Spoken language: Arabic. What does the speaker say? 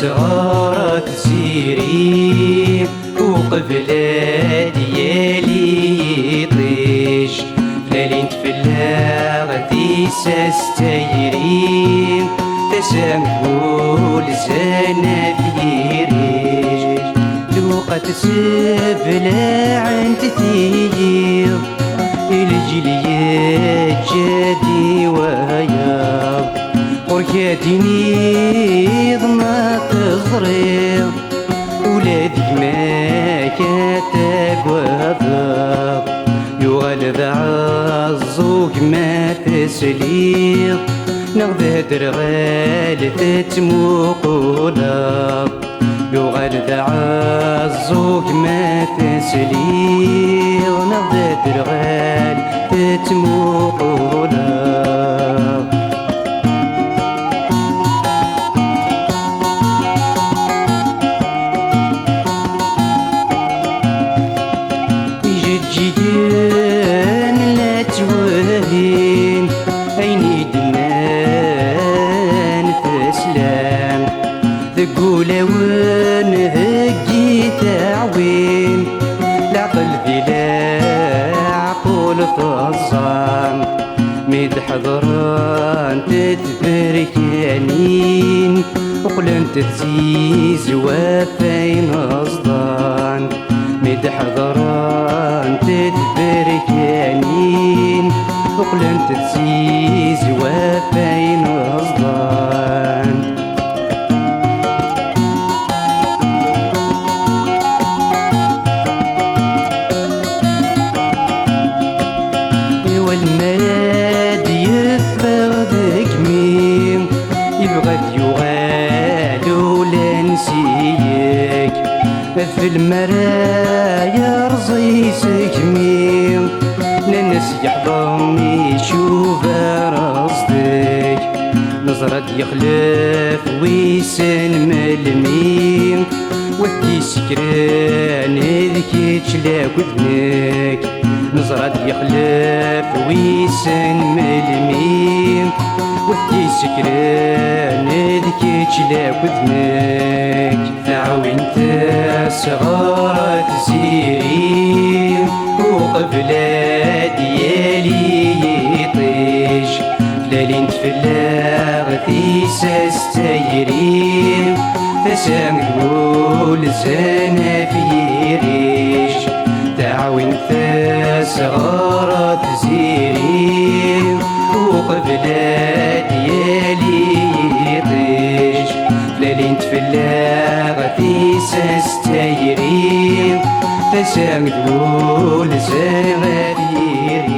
صغارة تسيري وقبلة ديالي طيش لالين تفلاغ تيساس تايرين تسامحو لسانا فيريش لوقا تسبلا عن تثير الجليات جادي ويا وركاتيني ضما تزرير ولادك ما كاتك وفاق يغلب عزوك ما تسليق نغذى درغال تتموقولاق يغلب عزوك ما تسليق نغذى درغال تتموقولاق جيجان لا توهين عيني دنان تسلام ذقولة ونهجي تعوين العقل ذي لا عقول تظام ميد حضران تتبركانين وقلن تتزيز وفين أصدان ميد حضران تتبركانين وقلن تتزيز وفين أصدان والماد يفرضك مين يبغى يغالو لنسيك في المرايا رزيسك مين للناس يحضن يشوف رصدك نظرة يخلف ويسن ملمين ودي سكران ذكي تشلاك وذنك نظرة يخلف ويسن ملمين ودي سكران ذكي تشلاك وذنك تعاون صغارة تسيري وقبلة ديالي طيش لالين تفلاغ تيساس تايرين تسامحو لسانا فيريش تعاون صغارة تسيري وقبلة ديالي طيش لالين تفلاغ تيساس تايرين تسامحو لسانا فيريش